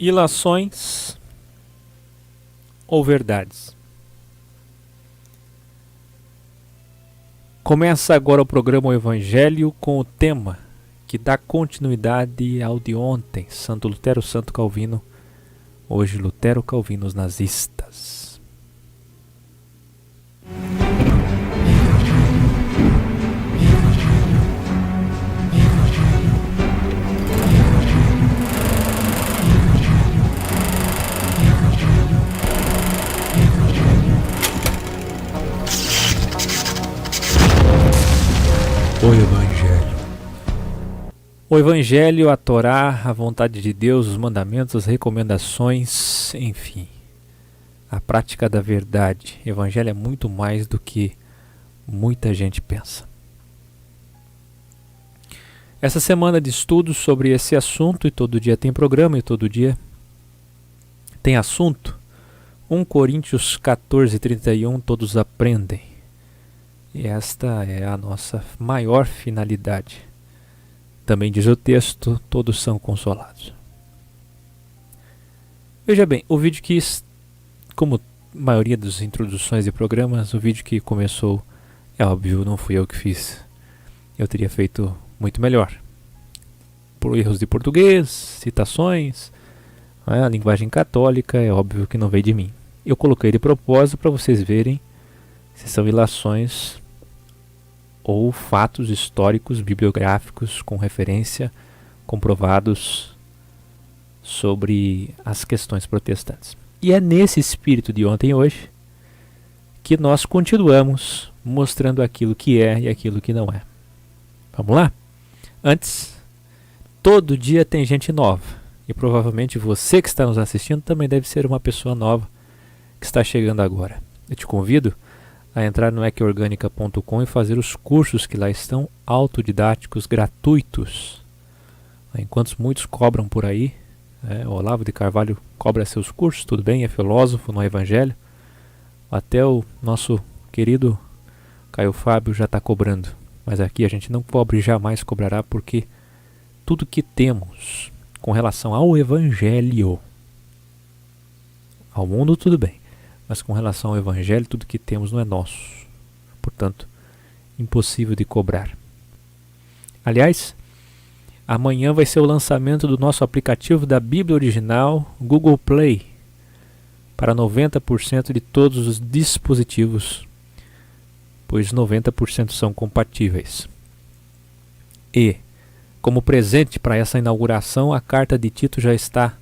Ilações ou verdades? Começa agora o programa O Evangelho com o tema que dá continuidade ao de ontem, Santo Lutero, Santo Calvino, hoje Lutero, Calvino, os nazistas. O Evangelho. O Evangelho, a Torá, a vontade de Deus, os mandamentos, as recomendações, enfim, a prática da verdade. O Evangelho é muito mais do que muita gente pensa. Essa semana de estudos sobre esse assunto, e todo dia tem programa, e todo dia tem assunto, 1 Coríntios 14:31, todos aprendem. E esta é a nossa maior finalidade. Também diz o texto, todos são consolados. Veja bem, o vídeo que, como a maioria das introduções de programas, o vídeo que começou, é óbvio, não fui eu que fiz. Eu teria feito muito melhor. Por erros de português, citações, a linguagem católica, é óbvio que não veio de mim. Eu coloquei de propósito para vocês verem se são ilações ou fatos históricos, bibliográficos, com referência, comprovados sobre as questões protestantes. E é nesse espírito de ontem e hoje que nós continuamos mostrando aquilo que é e aquilo que não é. Vamos lá? Antes, todo dia tem gente nova. E provavelmente você que está nos assistindo também deve ser uma pessoa nova que está chegando agora. Eu te convido a entrar no ecorgânica.com e fazer os cursos que lá estão, autodidáticos, gratuitos. Enquanto muitos cobram por aí, o Olavo de Carvalho cobra seus cursos, tudo bem, é filósofo, não é evangelho. Até o nosso querido Caio Fábio já está cobrando. Mas aqui a gente não cobre e jamais cobrará, porque tudo que temos com relação ao evangelho, ao mundo tudo bem, mas com relação ao Evangelho, tudo que temos não é nosso. Portanto, impossível de cobrar. Aliás, amanhã vai ser o lançamento do nosso aplicativo da Bíblia Original Google Play para 90% de todos os dispositivos, pois 90% são compatíveis. E, como presente para essa inauguração, a carta de Tito já está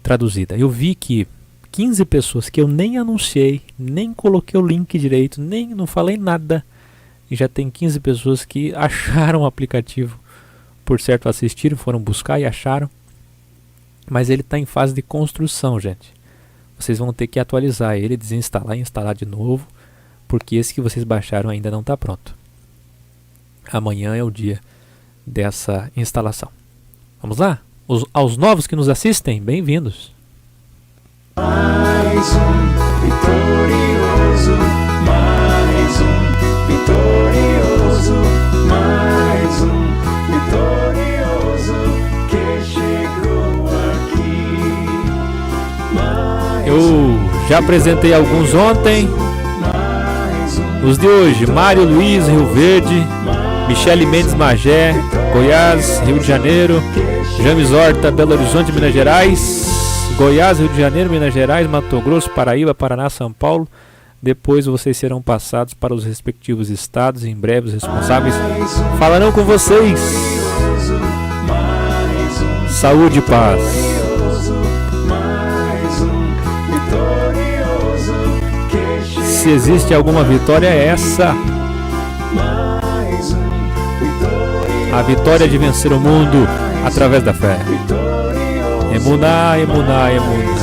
traduzida. Eu vi que 15 pessoas que eu nem anunciei, nem coloquei o link direito, nem não falei nada, e já tem 15 pessoas que acharam o aplicativo, por certo assistiram, foram buscar e acharam, mas ele está em fase de construção, gente. Vocês vão ter que atualizar ele, desinstalar e instalar de novo, porque esse que vocês baixaram ainda não está pronto. Amanhã é o dia dessa instalação. Vamos lá? Aos novos que nos assistem, bem-vindos! Mais vitorioso, mais vitorioso, mais vitorioso que chegou aqui. Eu já apresentei alguns ontem. Os de hoje: Mário Luiz, Rio Verde, Michele Mendes, Magé, Goiás, Rio de Janeiro, James Horta, Belo Horizonte, Minas Gerais, Goiás, Rio de Janeiro, Minas Gerais, Mato Grosso, Paraíba, Paraná, São Paulo. Depois vocês serão passados para os respectivos estados. Em breve os responsáveis falarão com vocês. Saúde e paz. Se existe alguma vitória, é essa. A vitória de vencer o mundo através da fé. Emuná, emuná, emuná,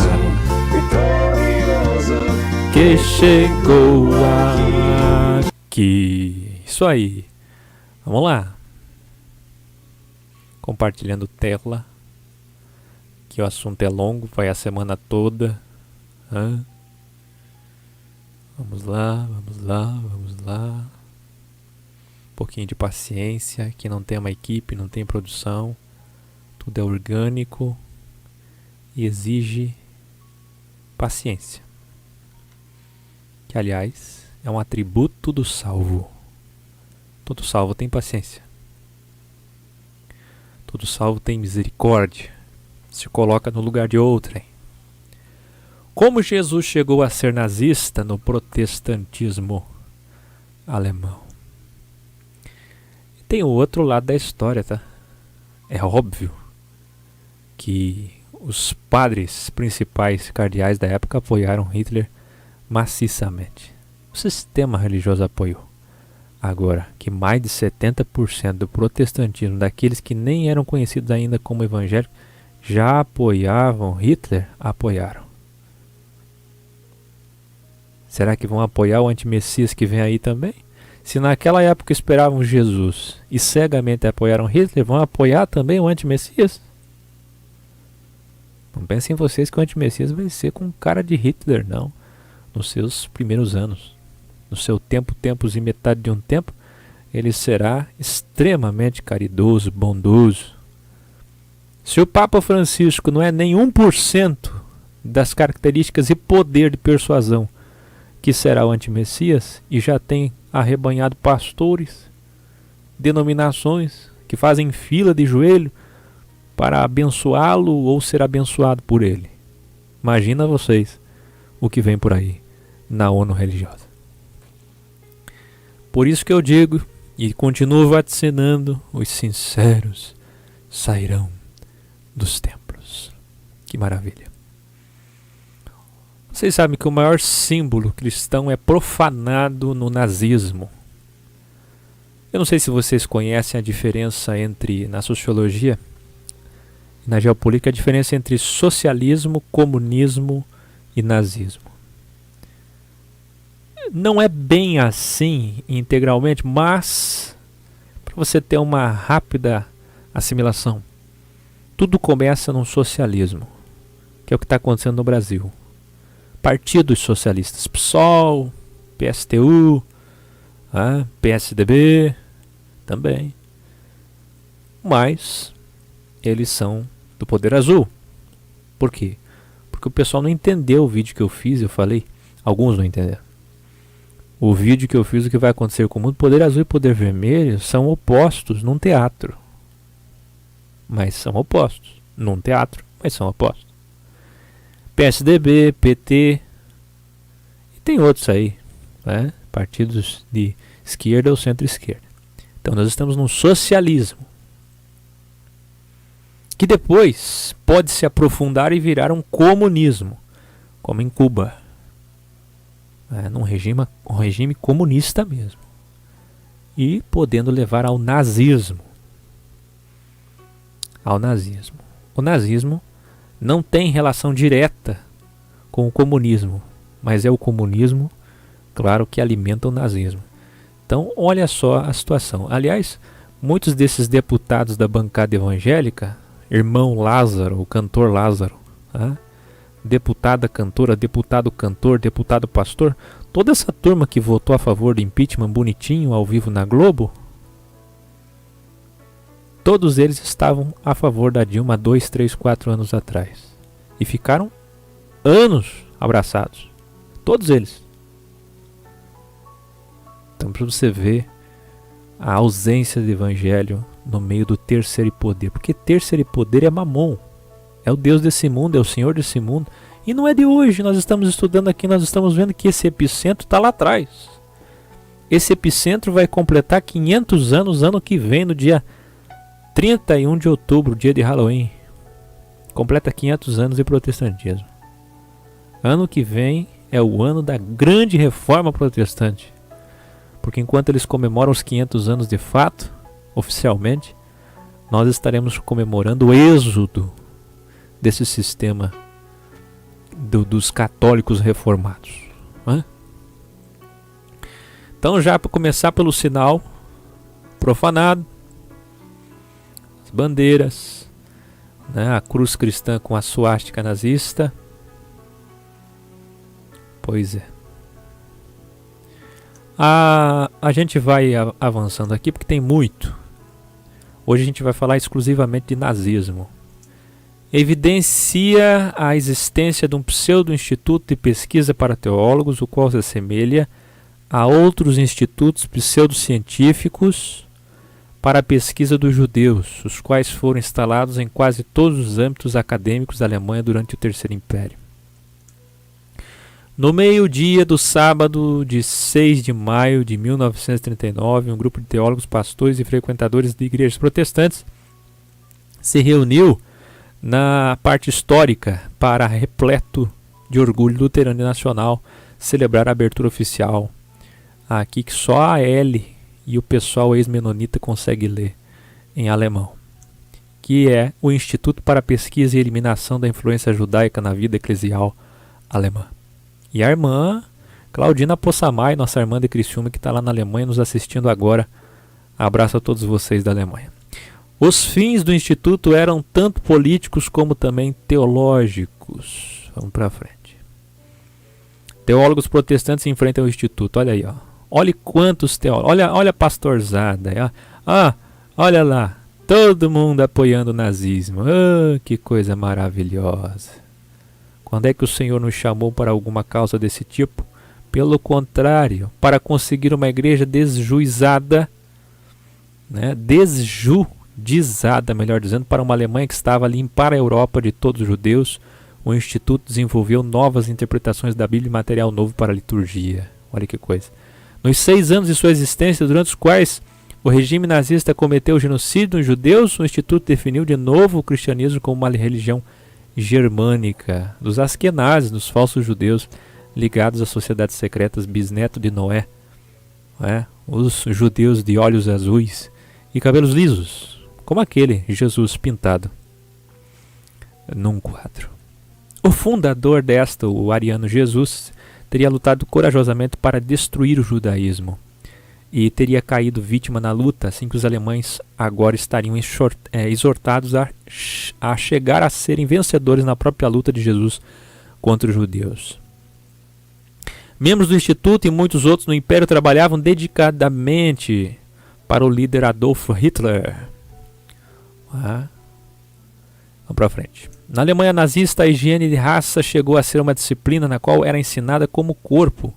que chegou aqui. Isso aí. Vamos lá. Compartilhando tela. Que o assunto é longo, vai a semana toda. Vamos lá, vamos lá, vamos lá. Um pouquinho de paciência. Aqui não tem uma equipe, não tem produção. Tudo é orgânico. e exige paciência, que aliás é um atributo do salvo. Todo salvo tem paciência. Todo salvo tem misericórdia. Se coloca no lugar de outrem. Como Jesus chegou a ser nazista no protestantismo alemão? Tem o outro lado da história, tá? É óbvio que os padres principais cardeais da época apoiaram Hitler maciçamente. O sistema religioso apoiou. Agora, que mais de 70% do protestantismo, daqueles que nem eram conhecidos ainda como evangélicos, já apoiavam Hitler, apoiaram. Será que vão apoiar o antimessias que vem aí também? Se naquela época esperavam Jesus e cegamente apoiaram Hitler, vão apoiar também o antimessias? Não pensem vocês que o antimessias vai ser com cara de Hitler, não. Nos seus primeiros anos. No seu tempos e metade de um tempo, ele será extremamente caridoso, bondoso. Se o Papa Francisco não é nem 1% das características e poder de persuasão que será o antimessias, e já tem arrebanhado pastores, denominações que fazem fila de joelho para abençoá-lo ou ser abençoado por ele. Imagina vocês o que vem por aí na ONU religiosa. Por isso que eu digo e continuo vaticinando: os sinceros sairão dos templos. Que maravilha. Vocês sabem que o maior símbolo cristão é profanado no nazismo. Eu não sei se vocês conhecem a diferença entre, na sociologia e na geopolítica, a diferença entre socialismo, comunismo e nazismo. Não é bem assim integralmente, mas para você ter uma rápida assimilação, tudo começa no socialismo, que é o que está acontecendo no Brasil. Partidos socialistas, PSOL, PSTU, PSDB, também. Mas eles são do poder azul. Por quê? Porque o pessoal não entendeu o vídeo que eu fiz, eu falei. Alguns não entenderam. O vídeo que eu fiz, o que vai acontecer com o mundo. Poder azul e poder vermelho são opostos num teatro. Mas são opostos. Num teatro, mas são opostos. PSDB, PT, e tem outros aí, né? Partidos de esquerda ou centro-esquerda. Então nós estamos num socialismo, que depois pode se aprofundar e virar um comunismo, como em Cuba, num regime comunista mesmo, e podendo levar ao nazismo. O nazismo não tem relação direta com o comunismo, mas é o comunismo, claro, que alimenta o nazismo. Então, olha só a situação. Aliás, muitos desses deputados da bancada evangélica, irmão Lázaro, o cantor Lázaro, deputada cantora, deputado cantor, deputado pastor, toda essa turma que votou a favor do impeachment bonitinho ao vivo na Globo, todos eles estavam a favor da Dilma 2, 3, 4 anos atrás. E ficaram anos abraçados. Todos eles. Então, para você ver a ausência do evangelho no meio do terceiro poder. Porque terceiro poder é Mamon. É o Deus desse mundo, é o Senhor desse mundo. E não é de hoje. Nós estamos estudando aqui, nós estamos vendo que esse epicentro está lá atrás. Esse epicentro vai completar 500 anos ano que vem, no dia 31 de outubro, dia de Halloween. Completa 500 anos de protestantismo. Ano que vem é o ano da grande reforma protestante. Porque enquanto eles comemoram os 500 anos de fato, oficialmente, nós estaremos comemorando o êxodo desse sistema dos católicos reformados. Então, já para começar pelo sinal profanado, as bandeiras, a cruz cristã com a suástica nazista. Pois é. A gente vai avançando aqui porque tem muito. Hoje a gente vai falar exclusivamente de nazismo. evidencia a existência de um pseudo-instituto de pesquisa para teólogos, o qual se assemelha a outros institutos pseudocientíficos para a pesquisa dos judeus, os quais foram instalados em quase todos os âmbitos acadêmicos da Alemanha durante o Terceiro Império. No meio-dia do sábado de 6 de maio de 1939, um grupo de teólogos, pastores e frequentadores de igrejas protestantes se reuniu na parte histórica para, repleto de orgulho luterano e nacional, celebrar a abertura oficial, aqui que só a L e o pessoal ex-menonita consegue ler em alemão, que é o Instituto para a Pesquisa e Eliminação da Influência Judaica na Vida Eclesial Alemã. E a irmã Claudina Possamay, nossa irmã de Criciúma, que está lá na Alemanha nos assistindo agora. Abraço a todos vocês da Alemanha. Os fins do Instituto eram tanto políticos como também teológicos. Vamos para frente. Teólogos protestantes enfrentam o Instituto. Olha aí, ó. Olha quantos teólogos. Olha a pastorzada. Olha lá. Todo mundo apoiando o nazismo. Que coisa maravilhosa. Quando é que o Senhor nos chamou para alguma causa desse tipo? Pelo contrário, para conseguir uma igreja desjuizada, desjuizada, melhor dizendo, para uma Alemanha que estava a limpar a Europa de todos os judeus, o Instituto desenvolveu novas interpretações da Bíblia e material novo para a liturgia. Olha que coisa. Nos 6 anos de sua existência, durante os quais o regime nazista cometeu genocídio nos judeus, o Instituto definiu de novo o cristianismo como uma religião germânica, dos Askenazes, dos falsos judeus ligados às sociedades secretas, bisneto de Noé, os judeus de olhos azuis e cabelos lisos, como aquele Jesus pintado num quadro. O fundador desta, o ariano Jesus, teria lutado corajosamente para destruir o judaísmo e teria caído vítima na luta, assim que os alemães agora estariam exortados a chegar a serem vencedores na própria luta de Jesus contra os judeus. Membros do Instituto e muitos outros no Império trabalhavam dedicadamente para o líder Adolf Hitler. Vamos para frente. Na Alemanha nazista, a higiene de raça chegou a ser uma disciplina na qual era ensinada como o corpo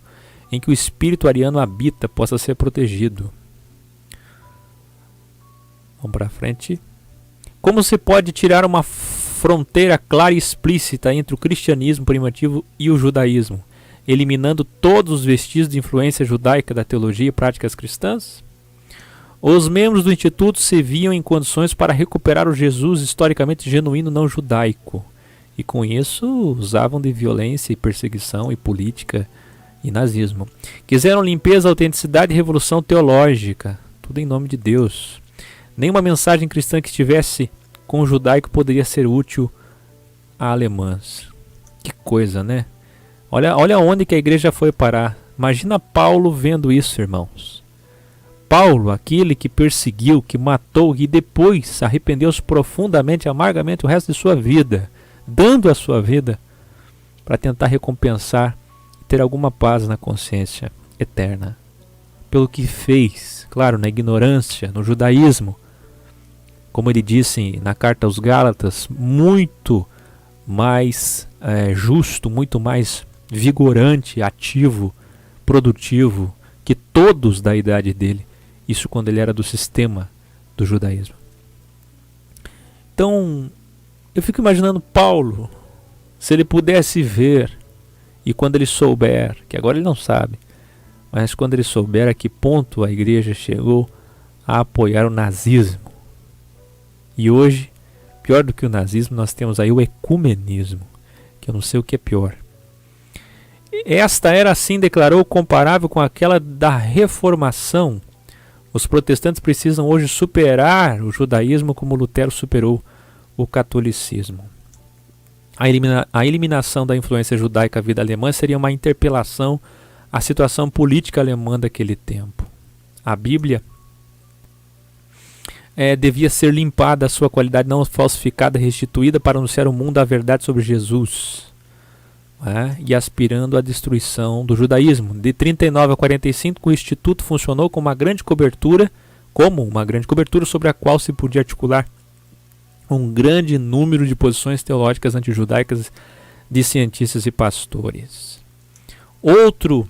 em que o espírito ariano habita possa ser protegido. Vamos para frente. Como se pode tirar uma fronteira clara e explícita entre o cristianismo primitivo e o judaísmo, eliminando todos os vestígios de influência judaica da teologia e práticas cristãs? Os membros do Instituto se viam em condições para recuperar o Jesus historicamente genuíno não judaico, e com isso usavam de violência e perseguição e política e nazismo. Quiseram limpeza, autenticidade e revolução teológica, tudo em nome de Deus. Nenhuma mensagem cristã que estivesse com o judaico poderia ser útil a alemãs. Que coisa, né? Olha onde que a igreja foi parar. Imagina Paulo vendo isso, irmãos. Paulo, aquele que perseguiu, que matou e depois arrependeu-se profundamente, amargamente o resto de sua vida, dando a sua vida para tentar recompensar e ter alguma paz na consciência eterna. Pelo que fez, claro, na ignorância, no judaísmo, como ele disse na carta aos Gálatas, muito mais justo, muito mais vigorante, ativo, produtivo que todos da idade dele. Isso quando ele era do sistema do judaísmo. Então, eu fico imaginando Paulo, se ele pudesse ver, e quando ele souber, que agora ele não sabe, mas quando ele souber a que ponto a igreja chegou a apoiar o nazismo. E hoje, pior do que o nazismo, nós temos aí o ecumenismo, que eu não sei o que é pior. Esta era, assim declarou, comparável com aquela da Reformação. Os protestantes precisam hoje superar o judaísmo como Lutero superou o catolicismo. A eliminação da influência judaica à vida alemã seria uma interpelação à situação política alemã daquele tempo. A Bíblia devia ser limpada, a sua qualidade não falsificada, restituída para anunciar ao mundo a verdade sobre Jesus. E aspirando à destruição do judaísmo. De 39 a 45, o Instituto funcionou como uma grande cobertura sobre a qual se podia articular um grande número de posições teológicas antijudaicas de cientistas e pastores. Outro,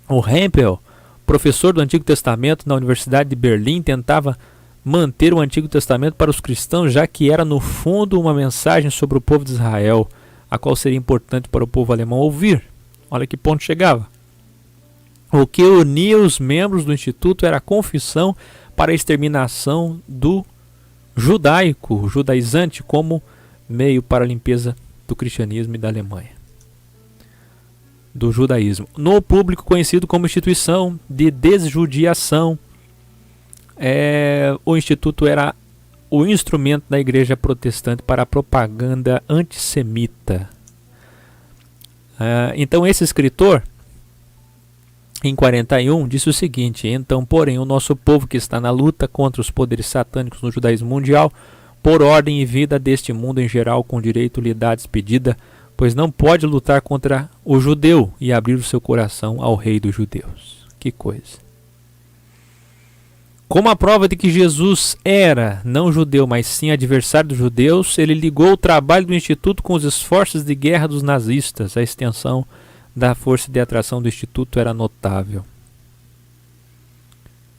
o Hempel, professor do Antigo Testamento na Universidade de Berlim, tentava manter o Antigo Testamento para os cristãos, já que era no fundo uma mensagem sobre o povo de Israel, a qual seria importante para o povo alemão ouvir. Olha que ponto chegava. O que unia os membros do Instituto era a confissão para a exterminação do judaico, judaizante, como meio para a limpeza do cristianismo e da Alemanha, do judaísmo. No público conhecido como instituição de desjudiação, o Instituto era o instrumento da igreja protestante para a propaganda antissemita. Então esse escritor, em 41, disse o seguinte: então, porém, o nosso povo que está na luta contra os poderes satânicos no judaísmo mundial, por ordem e vida deste mundo em geral, com direito lhe dá despedida, pois não pode lutar contra o judeu e abrir o seu coração ao rei dos judeus. Que coisa! Como a prova de que Jesus era não judeu, mas sim adversário dos judeus, ele ligou o trabalho do Instituto com os esforços de guerra dos nazistas. A extensão da força de atração do Instituto era notável.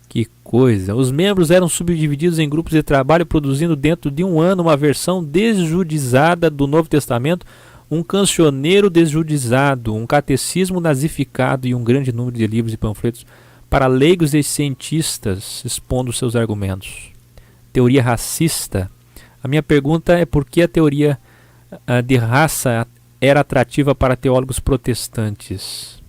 Que coisa! Os membros eram subdivididos em grupos de trabalho, produzindo dentro de um ano uma versão desjudizada do Novo Testamento, um cancioneiro desjudizado, um catecismo nazificado e um grande número de livros e panfletos para leigos e cientistas expondo seus argumentos. Teoria racista. A minha pergunta é por que a teoria de raça era atrativa para teólogos protestantes.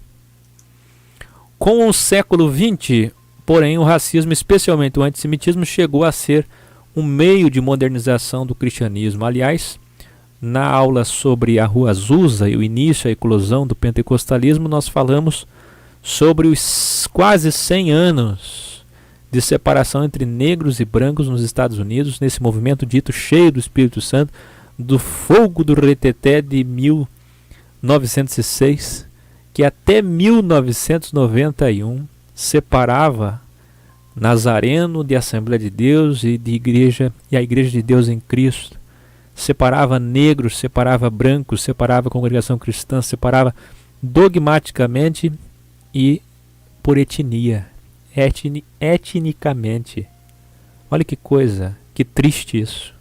Com o século XX, porém, o racismo, especialmente o antissemitismo, chegou a ser um meio de modernização do cristianismo. Aliás, na aula sobre a Rua Azusa e o início, a eclosão do pentecostalismo, nós falamos sobre os quase 100 anos de separação entre negros e brancos nos Estados Unidos, nesse movimento dito cheio do Espírito Santo, do fogo do reteté de 1906, que até 1991 separava Nazareno de Assembleia de Deus e a Igreja de Deus em Cristo. Separava negros, separava brancos, separava a congregação cristã, separava dogmaticamente e por etnia, etnicamente. Olha que coisa, que triste isso.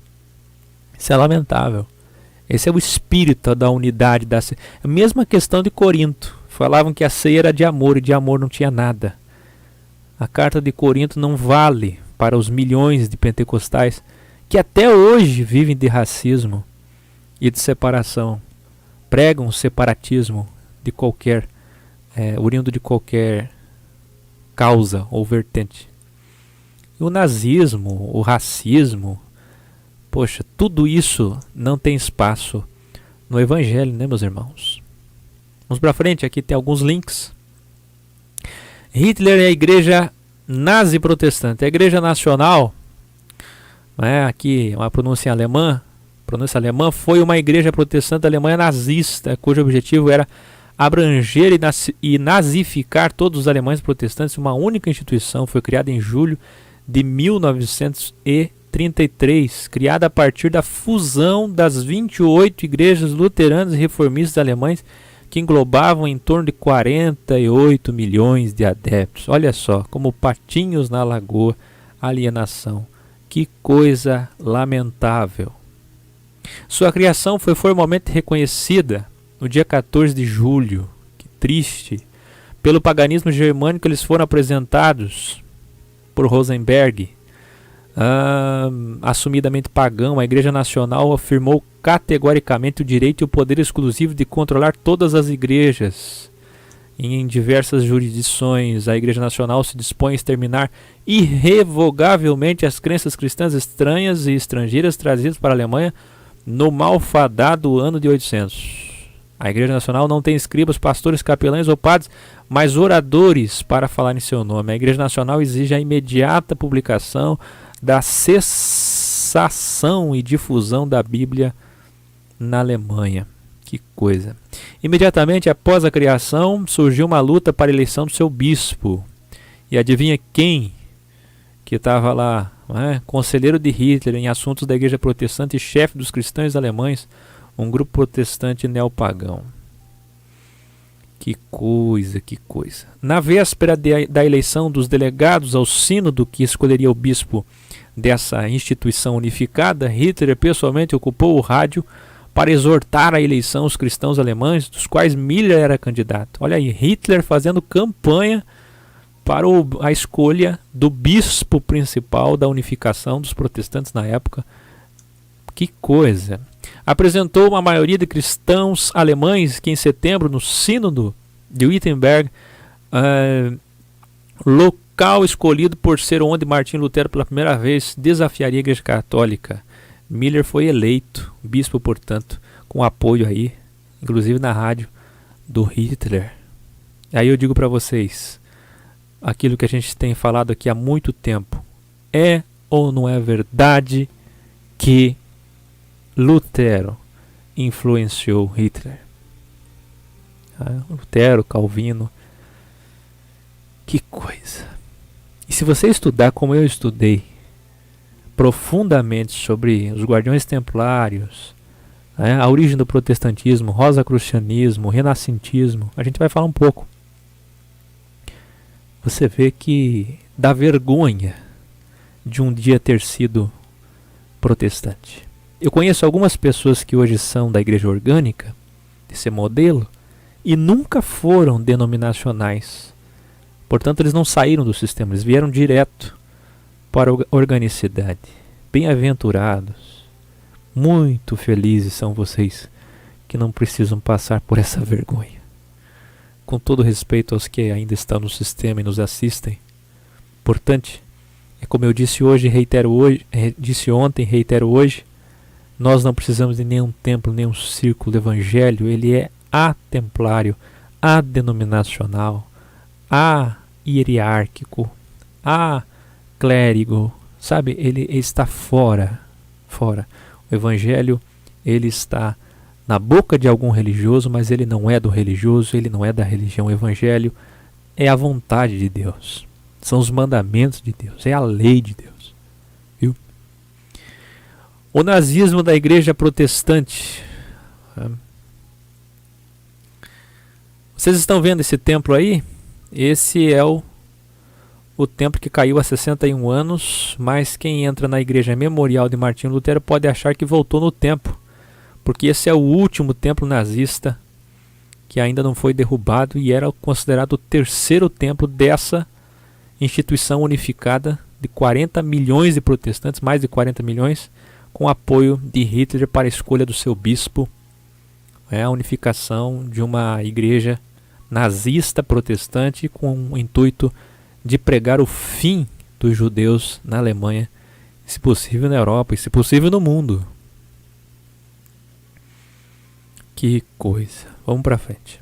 Isso é lamentável. Esse é o espírito da unidade da ceia. A mesma questão de Corinto. Falavam que a ceia era de amor e de amor não tinha nada. A carta de Corinto não vale para os milhões de pentecostais que até hoje vivem de racismo e de separação. Pregam separatismo de qualquer oriundo de qualquer causa ou vertente. E o nazismo, o racismo, poxa, tudo isso não tem espaço no Evangelho, né, meus irmãos? Vamos para frente, aqui tem alguns links. Hitler e a igreja nazi protestante. A igreja nacional, aqui uma pronúncia alemã, foi uma igreja protestante alemã nazista, cujo objetivo era abranger e nazificar todos os alemães protestantes. Uma única instituição foi criada em julho de 1933, criada a partir da fusão das 28 igrejas luteranas e reformistas alemães, que englobavam em torno de 48 milhões de adeptos. Olha só, como patinhos na lagoa, alienação. Que coisa lamentável. Sua criação foi formalmente reconhecida no dia 14 de julho, que triste. Pelo paganismo germânico, eles foram apresentados por Rosenberg, assumidamente pagão. A Igreja Nacional afirmou categoricamente o direito e o poder exclusivo de controlar todas as igrejas. Em diversas jurisdições, a Igreja Nacional se dispõe a exterminar irrevogavelmente as crenças cristãs estranhas e estrangeiras trazidas para a Alemanha no malfadado ano de 800. A Igreja Nacional não tem escribas, pastores, capelães ou padres, mas oradores para falar em seu nome. A Igreja Nacional exige a imediata publicação da cessação e difusão da Bíblia na Alemanha. Que coisa. Imediatamente após a criação, surgiu uma luta para a eleição do seu bispo. E adivinha quem que estava lá não é? Conselheiro de Hitler em assuntos da igreja protestante e chefe dos cristãos alemães, um grupo protestante neopagão. Que coisa, que coisa. Na véspera da eleição dos delegados ao sínodo que escolheria o bispo dessa instituição unificada, Hitler pessoalmente ocupou o rádio para exortar à eleição os cristãos alemães, dos quais Miller era candidato. Olha aí, Hitler fazendo campanha para a escolha do bispo principal da unificação dos protestantes na época. Que coisa! Apresentou uma maioria de cristãos alemães que em setembro, no sínodo de Wittenberg, local escolhido por ser onde Martim Lutero pela primeira vez desafiaria a Igreja Católica. Miller foi eleito bispo, portanto, com apoio aí, inclusive na rádio, do Hitler. Aí eu digo para vocês, aquilo que a gente tem falado aqui há muito tempo, é ou não é verdade que Lutero influenciou Hitler? Lutero, Calvino, que coisa. E se você estudar como eu estudei profundamente sobre os guardiões templários, a origem do protestantismo, rosacrucianismo, renascentismo, a gente vai falar um pouco. Você vê que dá vergonha de um dia ter sido protestante. Eu conheço algumas pessoas que hoje são da igreja orgânica, desse modelo, e nunca foram denominacionais. Portanto, eles não saíram do sistema, eles vieram direto para a organicidade. Bem-aventurados, muito felizes são vocês que não precisam passar por essa vergonha. Com todo respeito aos que ainda estão no sistema e nos assistem, importante é, como eu disse hoje, reitero hoje, disse ontem, reitero hoje, nós não precisamos de nenhum templo, nenhum círculo do evangelho. Ele é atemplário, adenominacional, hierárquico, clérigo, sabe? Ele está fora. O evangelho, ele está na boca de algum religioso, mas ele não é do religioso, ele não é da religião. O evangelho é a vontade de Deus, são os mandamentos de Deus, é a lei de Deus, viu? O nazismo da igreja protestante. Vocês estão vendo esse templo aí? Esse é o templo que caiu há 61 anos, mas quem entra na igreja memorial de Martim Lutero pode achar que voltou no tempo, porque esse é o último templo nazista que ainda não foi derrubado e era considerado o terceiro templo dessa instituição unificada de 40 milhões de protestantes, mais de 40 milhões, com apoio de Hitler para a escolha do seu bispo. É a unificação de uma igreja nazista protestante com o intuito de pregar o fim dos judeus na Alemanha, e se possível na Europa, e se possível no mundo. Que coisa. Vamos para frente.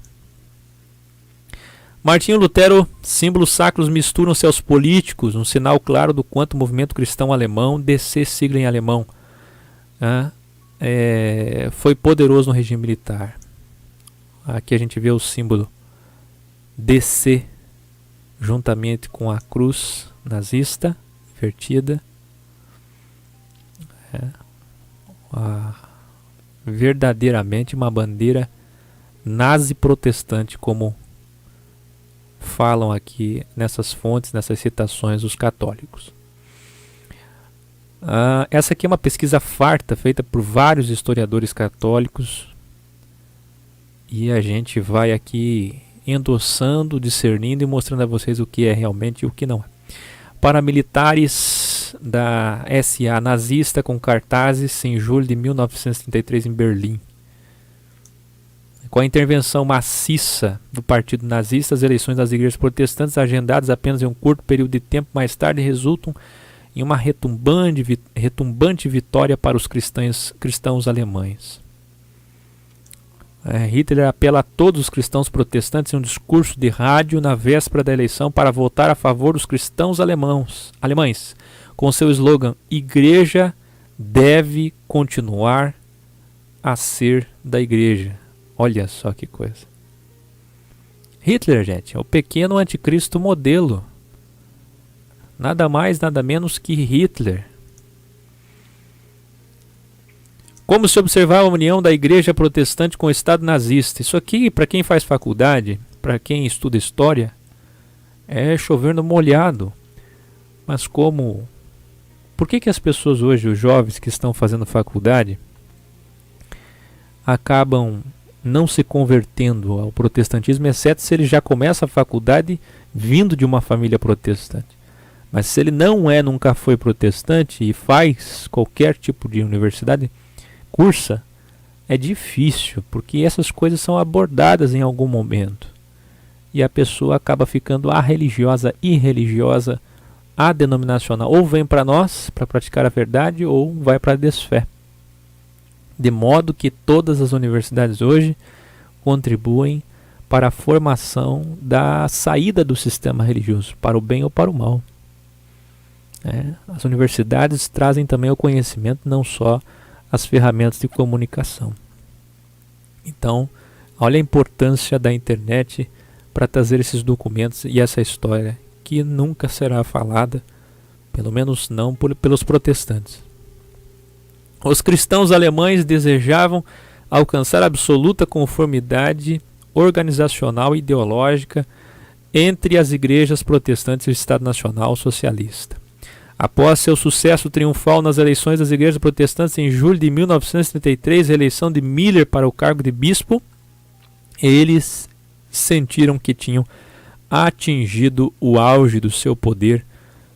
Martinho Lutero, símbolos sacros misturam-se aos políticos, um sinal claro do quanto o movimento cristão alemão, DC sigla em alemão, foi poderoso no regime militar. Aqui a gente vê o símbolo DC juntamente com a cruz nazista invertida. Verdadeiramente uma bandeira nazi protestante, como falam aqui nessas fontes, nessas citações os católicos. Essa aqui é uma pesquisa farta feita por vários historiadores católicos e a gente vai aqui endossando, discernindo e mostrando a vocês o que é realmente e o que não é. Paramilitares da SA nazista com cartazes em julho de 1933 em Berlim. Com a intervenção maciça do partido nazista, as eleições das igrejas protestantes, agendadas apenas em um curto período de tempo mais tarde, resultam em uma retumbante vitória para os cristãos alemães. Hitler apela a todos os cristãos protestantes em um discurso de rádio na véspera da eleição para votar a favor dos cristãos alemães, com seu slogan: Igreja deve continuar a ser da igreja. Olha só que coisa. Hitler, gente, é o pequeno anticristo modelo. Nada mais, nada menos que Hitler. Como se observava a união da igreja protestante com o Estado nazista? Isso aqui, para quem faz faculdade, para quem estuda história, é chover no molhado. Mas como... Por que as pessoas hoje, os jovens que estão fazendo faculdade, acabam não se convertendo ao protestantismo, exceto se ele já começa a faculdade vindo de uma família protestante? Mas se ele não é, nunca foi protestante e faz qualquer tipo de universidade, cursa, é difícil, porque essas coisas são abordadas em algum momento. E a pessoa acaba ficando arreligiosa, irreligiosa, adenominacional. Ou vem para nós, para praticar a verdade, ou vai para a desfé. De modo que todas as universidades hoje contribuem para a formação da saída do sistema religioso, para o bem ou para o mal. As universidades trazem também o conhecimento, não só as ferramentas de comunicação. Então, olha a importância da internet para trazer esses documentos e essa história que nunca será falada, pelo menos não pelos protestantes. Os cristãos alemães desejavam alcançar absoluta conformidade organizacional e ideológica entre as igrejas protestantes e o Estado Nacional Socialista. Após seu sucesso triunfal nas eleições das igrejas protestantes em julho de 1933, a eleição de Miller para o cargo de bispo, eles sentiram que tinham atingido o auge do seu poder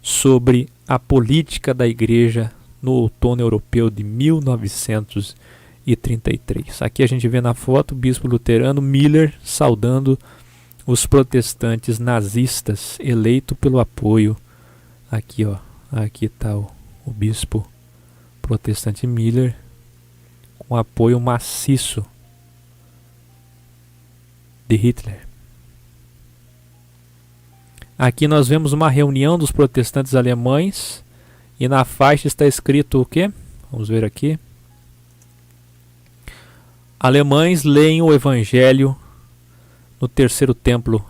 sobre a política da igreja no outono europeu de 1933. Aqui a gente vê na foto o bispo luterano Miller saudando os protestantes nazistas, eleito pelo apoio. Aqui, ó. Aqui está o bispo protestante Miller com apoio maciço de Hitler. Aqui nós vemos uma reunião dos protestantes alemães e na faixa está escrito o quê? Vamos ver aqui. Alemães leem o Evangelho no terceiro templo.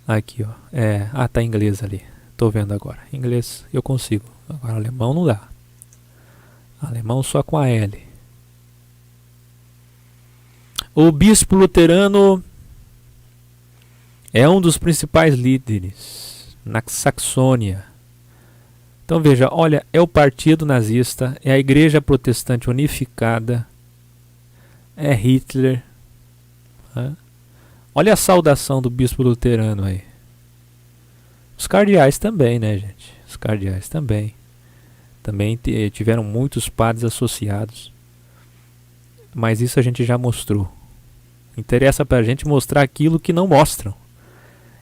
Aqui, ó. Tá em inglês ali. Estou vendo agora. Em inglês eu consigo. Agora alemão não dá. Alemão só com a L. O bispo luterano é um dos principais líderes na Saxônia. Então veja, olha, é o partido nazista, é a igreja protestante unificada, é Hitler. Olha a saudação do bispo luterano aí. Os cardeais também, né, gente? Os cardeais também. Também tiveram muitos padres associados. Mas isso a gente já mostrou. Interessa para a gente mostrar aquilo que não mostram.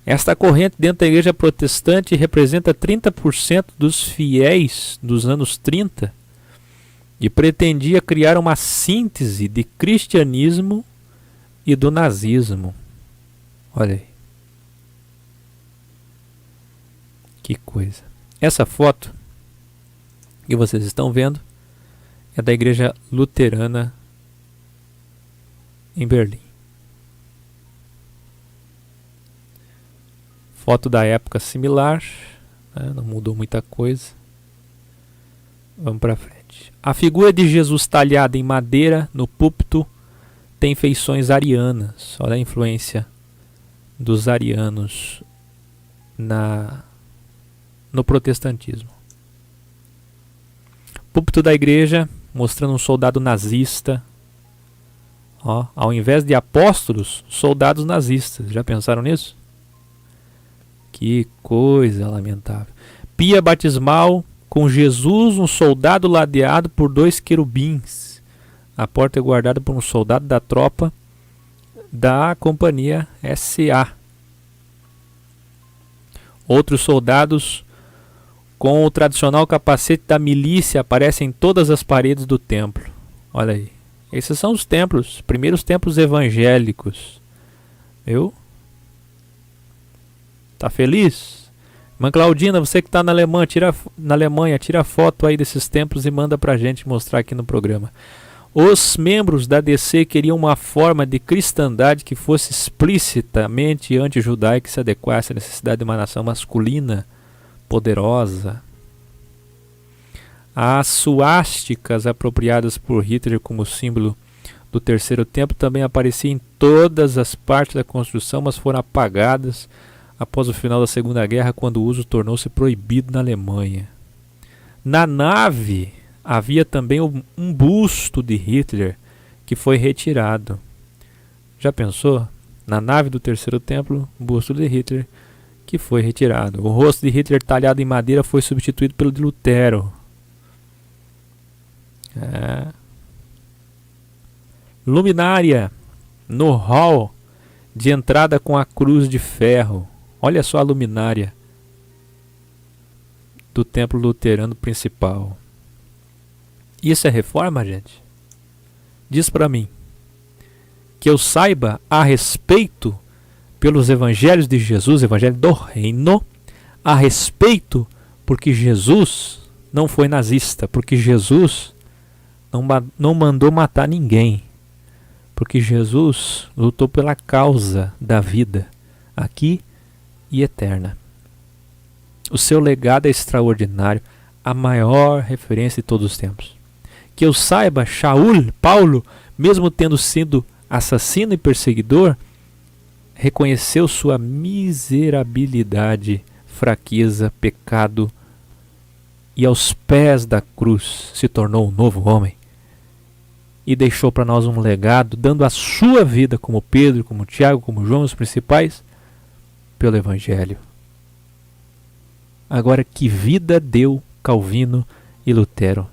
Esta corrente dentro da igreja protestante representa 30% dos fiéis dos anos 30 e pretendia criar uma síntese de cristianismo e do nazismo. Olha aí. Que coisa. Essa foto que vocês estão vendo é da igreja luterana em Berlim. Foto da época similar, né? Não mudou muita coisa. Vamos para frente. A figura de Jesus talhada em madeira no púlpito tem feições arianas. Olha a influência dos arianos no protestantismo. Púlpito da igreja mostrando um soldado nazista. Ó, ao invés de apóstolos, soldados nazistas. Já pensaram nisso? Que coisa lamentável. Pia batismal com Jesus, um soldado ladeado por 2 querubins. A porta é guardada por um soldado da tropa da companhia SA. Outros soldados com o tradicional capacete da milícia aparecem em todas as paredes do templo. Olha aí. Esses são os templos, primeiros templos evangélicos. Viu? Tá feliz? Irmã Claudina, você que está na Alemanha, tira foto aí desses templos e manda pra gente mostrar aqui no programa. Os membros da DC queriam uma forma de cristandade que fosse explicitamente anti-judaica e se adequasse à necessidade de uma nação masculina poderosa. As suásticas apropriadas por Hitler como símbolo do terceiro templo também apareciam em todas as partes da construção, mas foram apagadas após o final da Segunda Guerra, quando o uso tornou-se proibido na Alemanha. Na nave havia também um busto de Hitler que foi retirado. Já pensou? Na nave do terceiro templo, um busto de Hitler que foi retirado. O rosto de Hitler talhado em madeira foi substituído pelo de Lutero. Luminária no hall de entrada com a cruz de ferro. Olha só a luminária do templo luterano principal. Isso é reforma, gente? Diz para mim. Que eu saiba a respeito pelos evangelhos de Jesus, evangelho do reino, a respeito porque Jesus não foi nazista, porque Jesus não mandou matar ninguém, porque Jesus lutou pela causa da vida, aqui e eterna. O seu legado é extraordinário, a maior referência de todos os tempos. Que eu saiba, Paulo, mesmo tendo sido assassino e perseguidor, reconheceu sua miserabilidade, fraqueza, pecado, e aos pés da cruz se tornou um novo homem. E deixou para nós um legado, dando a sua vida, como Pedro, como Tiago, como João, os principais, pelo Evangelho. Agora, que vida deu Calvino e Lutero?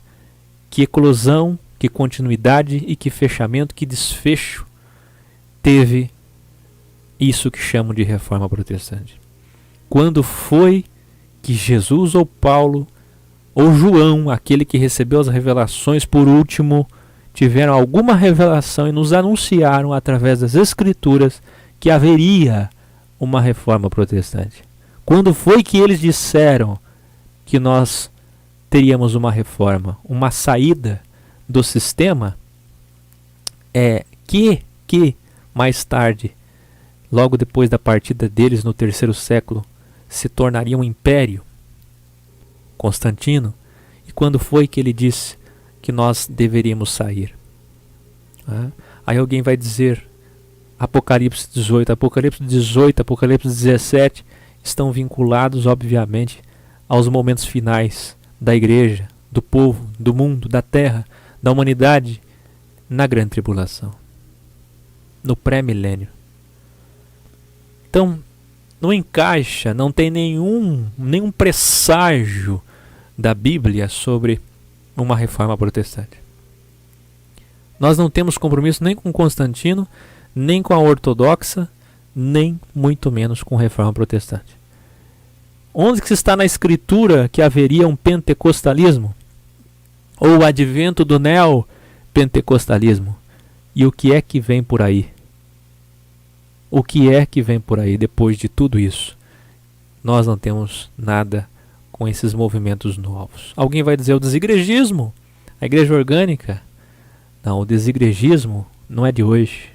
Que eclosão, que continuidade e que fechamento, que desfecho teve isso que chamam de reforma protestante? Quando foi que Jesus ou Paulo ou João, aquele que recebeu as revelações por último, tiveram alguma revelação e nos anunciaram através das Escrituras que haveria uma reforma protestante? Quando foi que eles disseram que nós teríamos uma reforma, uma saída do sistema? Que mais tarde, logo depois da partida deles no terceiro século, se tornaria um império? Constantino. E quando foi que ele disse que nós deveríamos sair? Aí alguém vai dizer, Apocalipse 18, Apocalipse 18, Apocalipse 17 estão vinculados, obviamente, aos momentos finais da igreja, do povo, do mundo, da terra, da humanidade, na grande tribulação, no pré-milênio. Então, não encaixa, não tem nenhum presságio da Bíblia sobre uma reforma protestante. Nós não temos compromisso nem com Constantino, nem com a ortodoxa, nem muito menos com a reforma protestante. Onde que está na Escritura que haveria um pentecostalismo? Ou o advento do neopentecostalismo? E o que é que vem por aí? O que é que vem por aí depois de tudo isso? Nós não temos nada com esses movimentos novos. Alguém vai dizer o desigregismo, a igreja orgânica. Não, o desigregismo não é de hoje.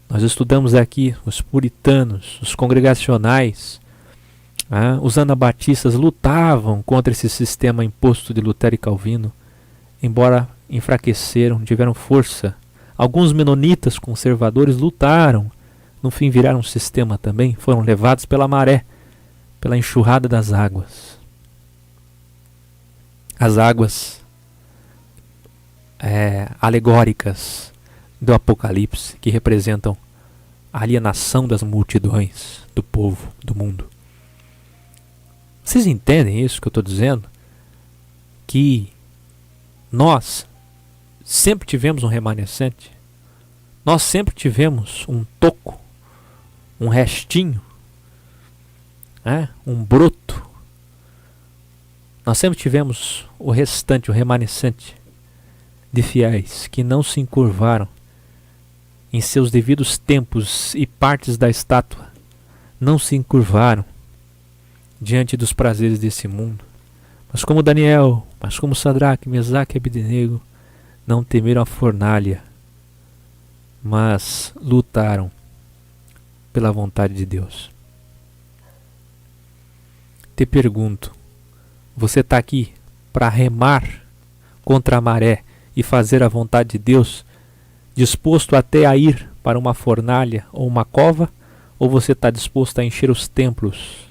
Nós estudamos aqui os puritanos, os congregacionais, os anabatistas lutavam contra esse sistema imposto de Lutero e Calvino, embora enfraqueceram, tiveram força. Alguns menonitas conservadores lutaram, no fim viraram um sistema também, foram levados pela maré, pela enxurrada das águas. As águas alegóricas do Apocalipse, que representam a alienação das multidões, do povo, do mundo. Vocês entendem isso que eu estou dizendo? Que nós sempre tivemos um remanescente, nós sempre tivemos um toco, um restinho, um broto. Nós sempre tivemos o restante, o remanescente de fiéis que não se encurvaram em seus devidos tempos e partes da estátua, não se encurvaram diante dos prazeres desse mundo, mas como Daniel, mas como Sadraque, Mesaque e Abednego, não temeram a fornalha, mas lutaram pela vontade de Deus. te pergunto, você está aqui para remar contra a maré e fazer a vontade de Deus, disposto até a ir para uma fornalha ou uma cova, ou você está disposto a encher os templos,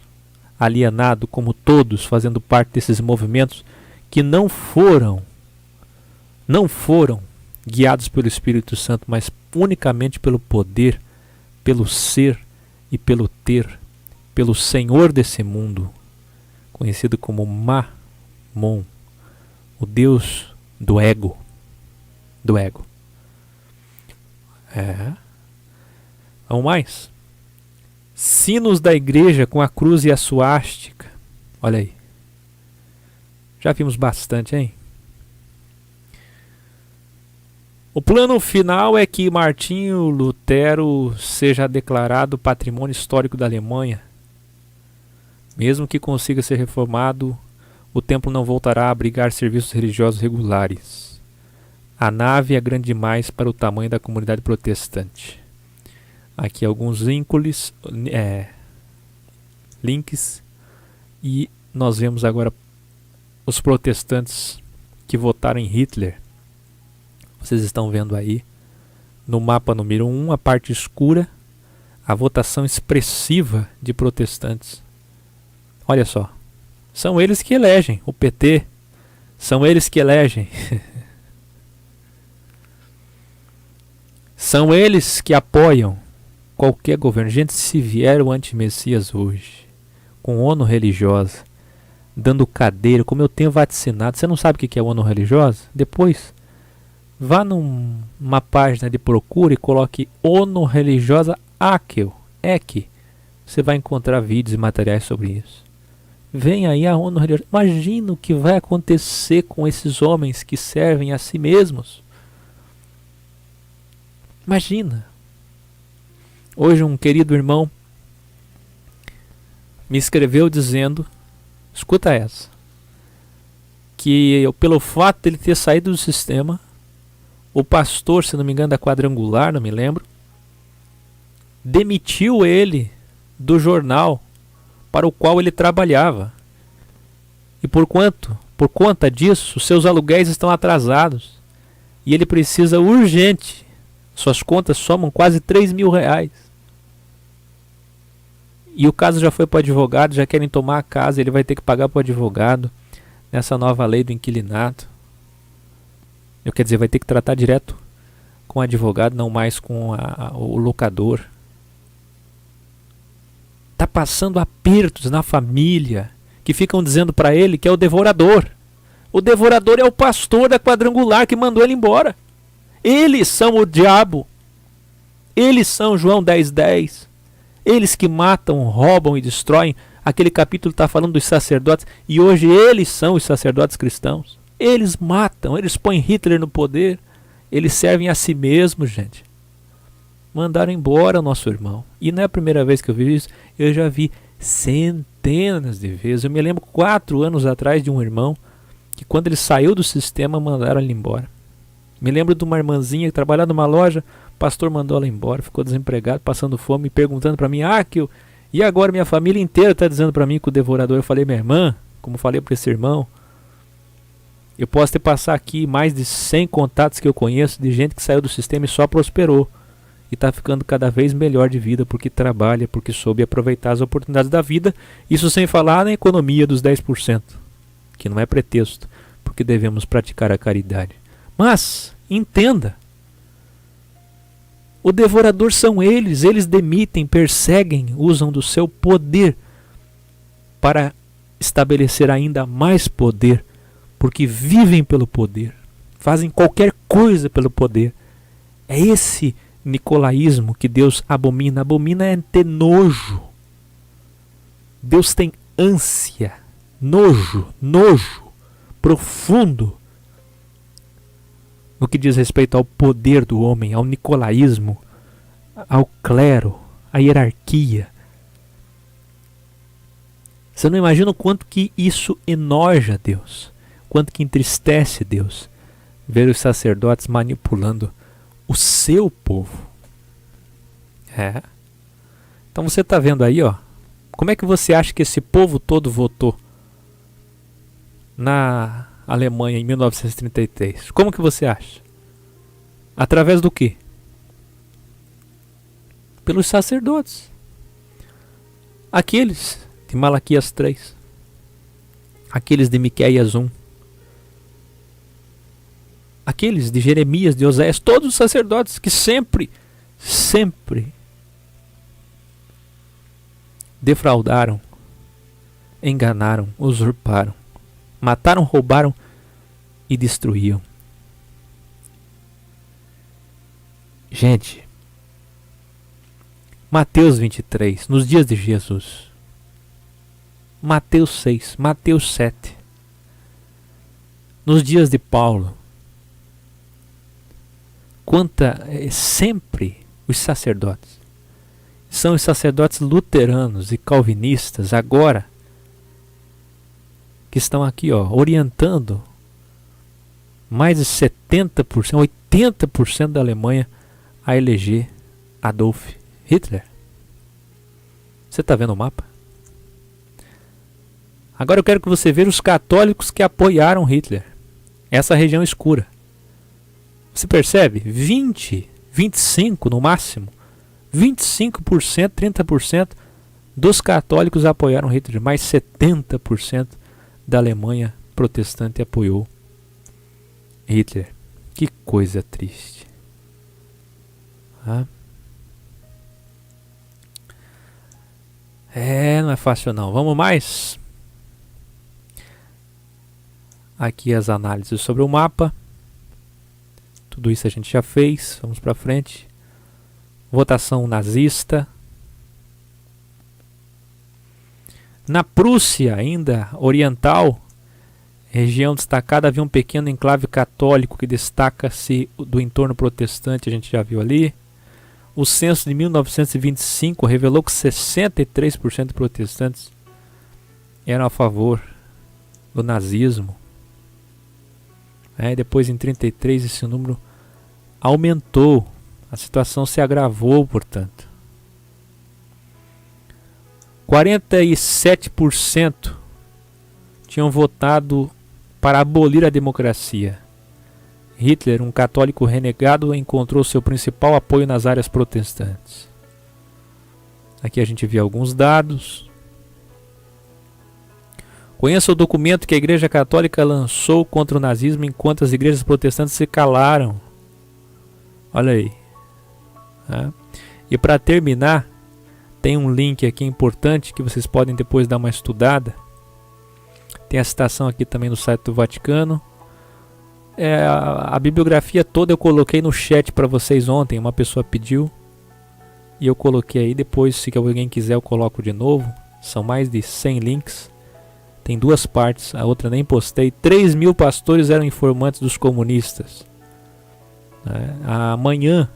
alienado como todos, fazendo parte desses movimentos que não foram guiados pelo Espírito Santo, mas unicamente pelo poder, pelo ser e pelo ter, pelo Senhor desse mundo, conhecido como Mamon, o Deus do ego. Do ego. Vamos mais. Sinos da igreja com a cruz e a suástica. Olha aí. Já vimos bastante, hein? O plano final é que Martinho Lutero seja declarado patrimônio histórico da Alemanha. Mesmo que consiga ser reformado, o templo não voltará a abrigar serviços religiosos regulares. A nave é grande demais para o tamanho da comunidade protestante. Aqui alguns links e nós vemos agora os protestantes que votaram em Hitler. Vocês estão vendo aí no mapa número 1, a parte escura, a votação expressiva de protestantes. Olha só, são eles que elegem o PT, são eles que elegem. São eles que apoiam qualquer governo. Gente, se vier o anti-messias hoje, com ONU religiosa, dando cadeira, como eu tenho vaticinado, você não sabe o que é ONU religiosa? Depois, vá numa página de procura e coloque ONU religiosa EC. Você vai encontrar vídeos e materiais sobre isso. Vem aí a ONU religiosa. Imagina o que vai acontecer com esses homens que servem a si mesmos. Imagina. Hoje um querido irmão me escreveu dizendo, escuta essa, que pelo fato de ele ter saído do sistema, o pastor, se não me engano da Quadrangular, não me lembro, demitiu ele do jornal para o qual ele trabalhava. E por conta disso, seus aluguéis estão atrasados. E ele precisa urgente. Suas contas somam quase R$3.000. E o caso já foi para o advogado, já querem tomar a casa, ele vai ter que pagar para o advogado nessa nova lei do inquilinato. Quer dizer, vai ter que tratar direto com o advogado, não mais com o locador. Está passando apertos na família, que ficam dizendo para ele que é o devorador. O devorador é o pastor da Quadrangular que mandou ele embora. Eles são o diabo. Eles são João 10:10. Eles que matam, roubam e destroem. Aquele capítulo está falando dos sacerdotes. E hoje eles são os sacerdotes cristãos. Eles matam, eles põem Hitler no poder. Eles servem a si mesmos, gente. Mandaram embora o nosso irmão. E não é a primeira vez que eu vi isso. Eu já vi centenas de vezes. Eu me lembro 4 anos atrás de um irmão que quando ele saiu do sistema mandaram ele embora. Me lembro de uma irmãzinha que trabalhava numa loja. O pastor mandou ela embora, ficou desempregado, passando fome, perguntando para mim, e agora minha família inteira está dizendo para mim que o devorador. Eu falei, minha irmã, como falei para esse irmão, eu posso te passar aqui mais de 100 contatos que eu conheço de gente que saiu do sistema e só prosperou. E está ficando cada vez melhor de vida porque trabalha, porque soube aproveitar as oportunidades da vida. Isso sem falar na economia dos 10%, que não é pretexto, porque devemos praticar a caridade. Mas, entenda, o devorador são eles demitem, perseguem, usam do seu poder para estabelecer ainda mais poder, porque vivem pelo poder, fazem qualquer coisa pelo poder. É esse nicolaísmo que Deus abomina. Abomina é ter nojo. Deus tem ânsia, nojo profundo no que diz respeito ao poder do homem, ao nicolaísmo, ao clero, à hierarquia. Você não imagina o quanto que isso enoja Deus, quanto que entristece Deus, ver os sacerdotes manipulando o seu povo. Então você está vendo aí, Como é que você acha que esse povo todo votou na Alemanha em 1933? Como que você acha? Através do quê? Pelos sacerdotes. Aqueles de Malaquias 3. Aqueles de Miqueias 1. Aqueles de Jeremias, de Oséias, todos os sacerdotes que sempre defraudaram, enganaram, usurparam, mataram, roubaram e destruíam. Gente, Mateus 23, nos dias de Jesus, Mateus 6, Mateus 7, nos dias de Paulo, sempre os sacerdotes, são os sacerdotes luteranos e calvinistas agora, que estão aqui orientando mais de 70%, 80% da Alemanha a eleger Adolf Hitler. Você está vendo o mapa? Agora eu quero que você veja os católicos que apoiaram Hitler. Essa região escura. Você percebe? 20, 25 no máximo. 25%, 30% dos católicos apoiaram Hitler. Mais 70% da Alemanha protestante apoiou Hitler. Que coisa triste. Não é fácil não. Vamos mais? Aqui as análises sobre o mapa. Tudo isso a gente já fez. Vamos para frente. Votação nazista. Na Prússia, ainda oriental, região destacada, havia um pequeno enclave católico que destaca-se do entorno protestante, a gente já viu ali. O censo de 1925 revelou que 63% de protestantes eram a favor do nazismo. Depois, em 1933, esse número aumentou. A situação se agravou, portanto. 47% tinham votado para abolir a democracia. Hitler, um católico renegado, encontrou seu principal apoio nas áreas protestantes. Aqui a gente vê alguns dados. Conheça o documento que a Igreja Católica lançou contra o nazismo enquanto as igrejas protestantes se calaram. Olha aí. E para terminar, tem um link aqui importante que vocês podem depois dar uma estudada. Tem a citação aqui também no site do Vaticano. A bibliografia toda eu coloquei no chat para vocês ontem. Uma pessoa pediu e eu coloquei aí. Depois, se alguém quiser, eu coloco de novo. São mais de 100 links. Tem 2 partes, a outra nem postei. 3.000 pastores eram informantes dos comunistas. Amanhã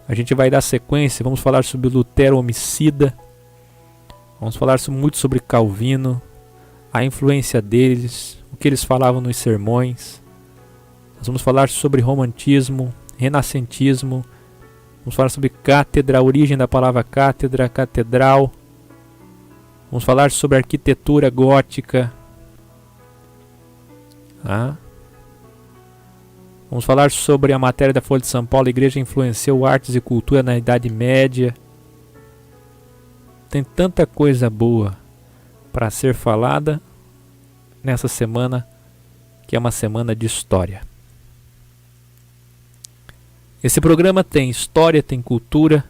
a gente vai dar sequência. Vamos falar sobre Lutero homicida. Vamos falar muito sobre Calvino, a influência deles, o que eles falavam nos sermões. Nós vamos falar sobre romantismo, renascentismo. Vamos falar sobre cátedra, a origem da palavra cátedra, catedral. Vamos falar sobre arquitetura gótica. Vamos falar sobre a matéria da Folha de São Paulo. A igreja influenciou artes e cultura na Idade Média. Tem tanta coisa boa para ser falada nessa semana, que é uma semana de história. Esse programa tem história, tem cultura,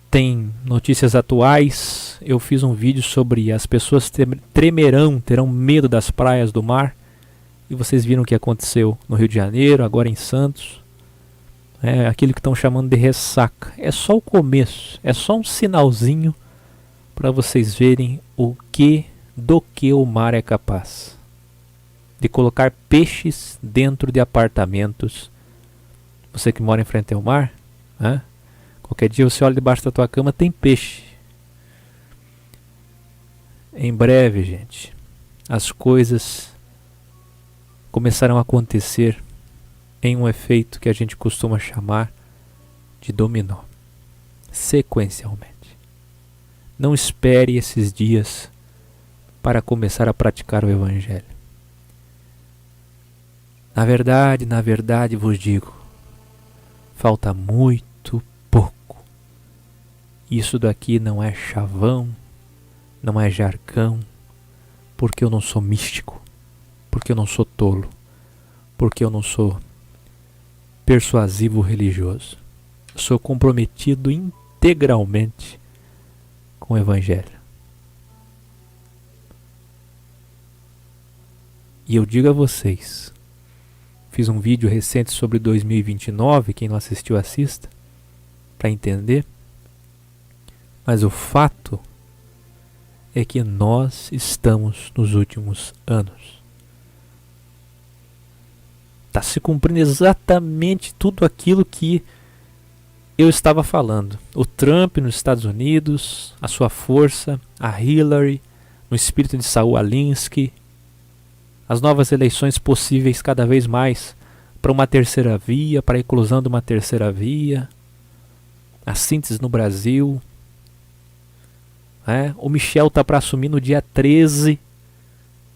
tem notícias atuais. Eu fiz um vídeo sobre as pessoas terão medo das praias do mar. E vocês viram o que aconteceu no Rio de Janeiro, agora em Santos. Aquilo que estão chamando de ressaca. É só o começo, é só um sinalzinho para vocês verem do que o mar é capaz. De colocar peixes dentro de apartamentos. Você que mora em frente ao mar, qualquer dia você olha debaixo da tua cama, tem peixe. Em breve, gente, as coisas começarão a acontecer em um efeito que a gente costuma chamar de dominó, sequencialmente. Não espere esses dias para começar a praticar o Evangelho. Na verdade vos digo, falta muito pouco. Isso daqui não é chavão, não é jargão, porque eu não sou místico, porque eu não sou tolo, porque eu não sou persuasivo religioso. Eu sou comprometido integralmente com o Evangelho. E eu digo a vocês, fiz um vídeo recente sobre 2029, quem não assistiu assista, para entender. Mas o fato é que nós estamos nos últimos anos. Está se cumprindo exatamente tudo aquilo que eu estava falando. O Trump nos Estados Unidos, a sua força, a Hillary, no espírito de Saul Alinsky, as novas eleições possíveis cada vez mais para uma terceira via, para a eclosão de uma terceira via, a síntese no Brasil. O Michel está para assumir no dia 13.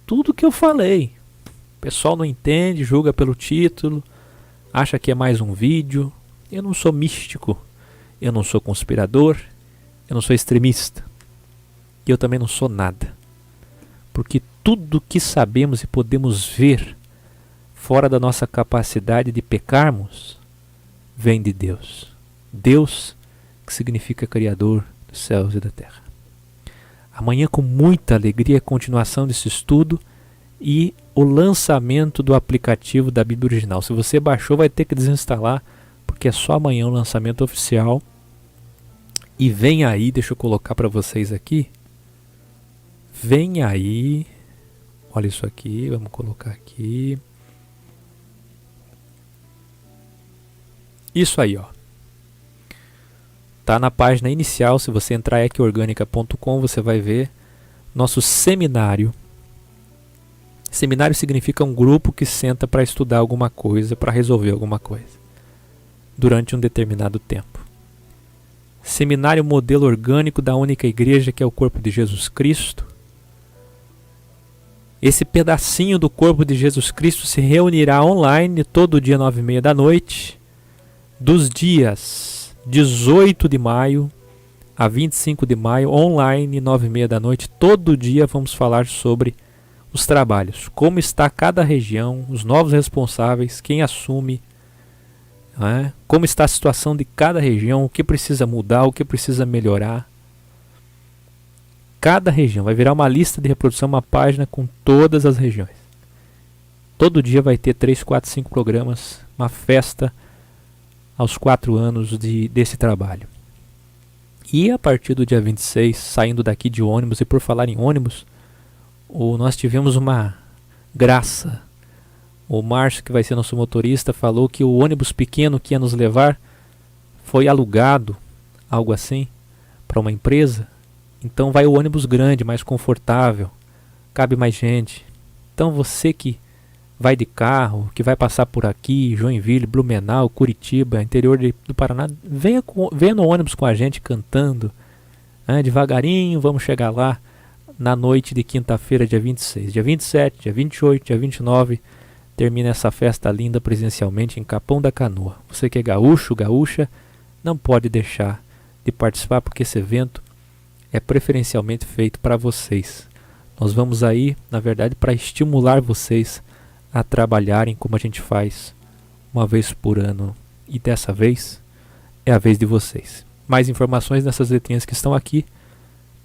Tudo que eu falei. O pessoal não entende, julga pelo título, acha que é mais um vídeo. Eu não sou místico, eu não sou conspirador, eu não sou extremista. E eu também não sou nada. Porque tudo que sabemos e podemos ver fora da nossa capacidade de pecarmos vem de Deus. Deus, que significa Criador dos céus e da terra. Amanhã, com muita alegria, a continuação desse estudo e o lançamento do aplicativo da Bíblia Original. Se você baixou, vai ter que desinstalar, porque é só amanhã o lançamento oficial. E vem aí, deixa eu colocar para vocês aqui. Vem aí, olha isso aqui, vamos colocar aqui. Isso aí, ó. Tá na página inicial, se você entrar em equiorgânica.com, você vai ver nosso seminário. Seminário significa um grupo que senta para estudar alguma coisa, para resolver alguma coisa, durante um determinado tempo. Seminário modelo orgânico da única igreja, que é o corpo de Jesus Cristo. Esse pedacinho do corpo de Jesus Cristo se reunirá online todo dia 9h30 da noite, dos dias 18 de maio a 25 de maio, online, 9h30 da noite. Todo dia vamos falar sobre os trabalhos, como está cada região, os novos responsáveis, quem assume, como está a situação de cada região, o que precisa mudar, o que precisa melhorar. Cada região vai virar uma lista de reprodução, uma página com todas as regiões. Todo dia vai ter 3, 4, 5 programas, uma festa aos 4 anos desse trabalho. E a partir do dia 26, saindo daqui de ônibus, e por falar em ônibus, nós tivemos uma graça. O Márcio, que vai ser nosso motorista, falou que o ônibus pequeno que ia nos levar foi alugado, algo assim, para uma empresa. Então vai o ônibus grande, mais confortável, cabe mais gente. Então você que vai de carro, que vai passar por aqui, Joinville, Blumenau, Curitiba, interior do Paraná, venha no ônibus com a gente cantando, devagarinho, vamos chegar lá na noite de quinta-feira, dia 26. Dia 27, dia 28, dia 29, termina essa festa linda presencialmente em Capão da Canoa. Você que é gaúcho, gaúcha, não pode deixar de participar, porque esse evento é preferencialmente feito para vocês. Nós vamos aí, na verdade, para estimular vocês a trabalharem como a gente faz uma vez por ano. E dessa vez é a vez de vocês. Mais informações nessas letrinhas que estão aqui,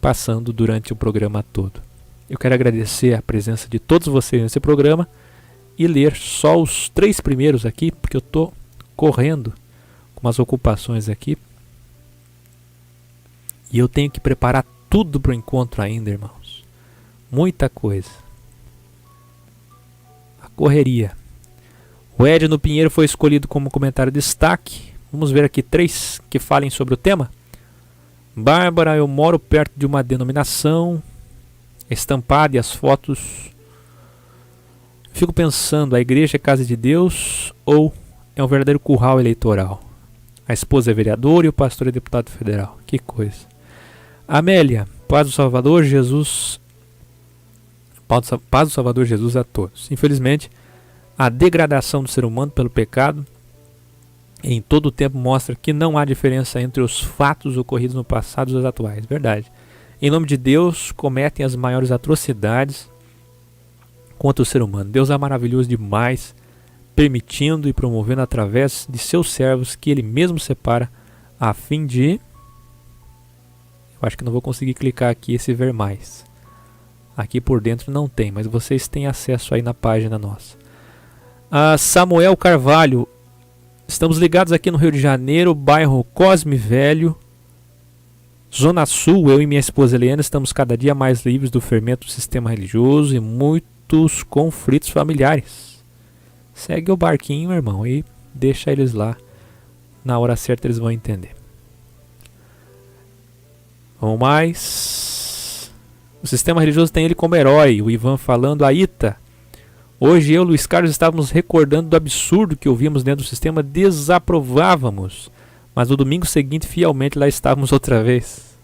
passando durante o programa todo. Eu quero agradecer a presença de todos vocês nesse programa e ler só os 3 primeiros aqui, porque eu estou correndo com umas ocupações aqui. E eu tenho que preparar tudo para o encontro ainda, irmãos. Muita coisa. A correria. O Edno Pinheiro foi escolhido como comentário de destaque. Vamos ver aqui 3 que falem sobre o tema. Bárbara, eu moro perto de uma denominação estampada e as fotos. Fico pensando, a igreja é casa de Deus ou é um verdadeiro curral eleitoral? A esposa é vereadora e o pastor é deputado federal. Que coisa. Amélia, paz do Salvador Jesus. Paz do Salvador Jesus a todos. Infelizmente, a degradação do ser humano pelo pecado em todo o tempo mostra que não há diferença entre os fatos ocorridos no passado e os atuais. Verdade. Em nome de Deus, cometem as maiores atrocidades contra o ser humano. Deus é maravilhoso demais, permitindo e promovendo através de seus servos que Ele mesmo separa a fim de... Eu acho que não vou conseguir clicar aqui esse ver mais. Aqui por dentro não tem, mas vocês têm acesso aí na página nossa. Samuel Carvalho. Estamos ligados aqui no Rio de Janeiro, bairro Cosme Velho, Zona Sul. Eu e minha esposa Eliana estamos cada dia mais livres do fermento do sistema religioso e muitos conflitos familiares. Segue o barquinho, irmão, e deixa eles lá. Na hora certa eles vão entender. Vamos mais. O sistema religioso tem ele como herói. O Ivan falando, Aita. Hoje eu e o Luiz Carlos estávamos recordando do absurdo que ouvíamos dentro do sistema, desaprovávamos. Mas no domingo seguinte, fielmente, lá estávamos outra vez.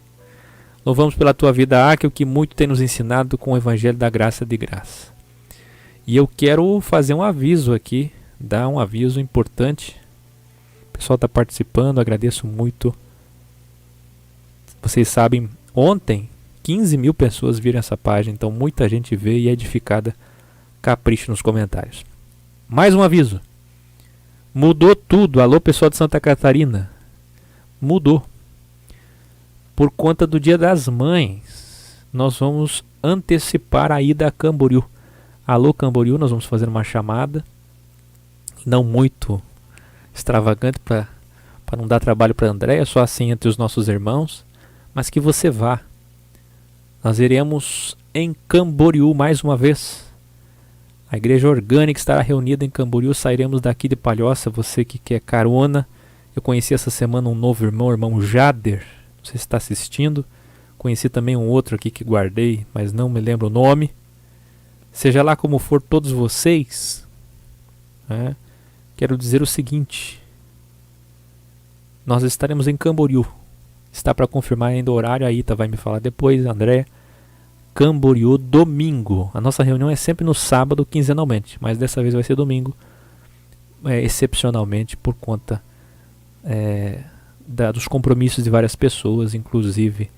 Louvamos pela tua vida, Áquil, que muito tem nos ensinado com o Evangelho da Graça de Graça. E eu quero fazer um aviso aqui, dar um aviso importante. O pessoal está participando, agradeço muito. Vocês sabem, ontem 15 mil pessoas viram essa página, então muita gente vê e é edificada. Capricho nos comentários. Mais um aviso. Mudou tudo. Alô, pessoal de Santa Catarina. Mudou. Por conta do Dia das Mães, nós vamos antecipar a ida a Camboriú. Alô, Camboriú, nós vamos fazer uma chamada. Não muito extravagante para não dar trabalho para a Andréia, só assim entre os nossos irmãos. Mas que você vá. Nós iremos em Camboriú mais uma vez. A igreja orgânica estará reunida em Camboriú. Sairemos daqui de Palhoça. Você que quer carona. Eu conheci essa semana um novo irmão, o irmão Jader. Não sei se está assistindo. Conheci também um outro aqui que guardei, mas não me lembro o nome. Seja lá como for todos vocês, quero dizer o seguinte. Nós estaremos em Camboriú. Está para confirmar ainda o horário. A Ita vai me falar depois, André. Camboriú, domingo. A nossa reunião é sempre no sábado, quinzenalmente, mas dessa vez vai ser domingo, excepcionalmente por conta dos compromissos de várias pessoas, inclusive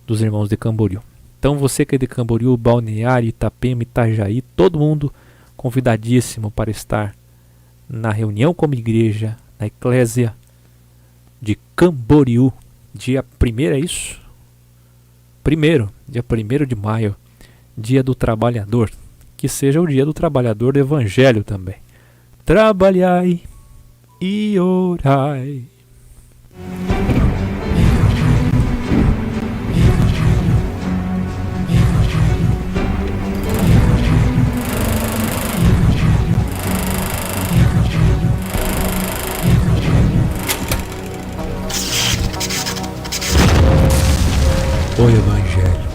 dos irmãos de Camboriú. Então você que é de Camboriú, Balneário, Itapema, Itajaí, todo mundo convidadíssimo para estar na reunião como igreja, na eclésia de Camboriú, dia 1º, é isso? Dia 1º de maio, dia do trabalhador. Que seja o dia do trabalhador do Evangelho também. Trabalhai e orai. O Evangelho.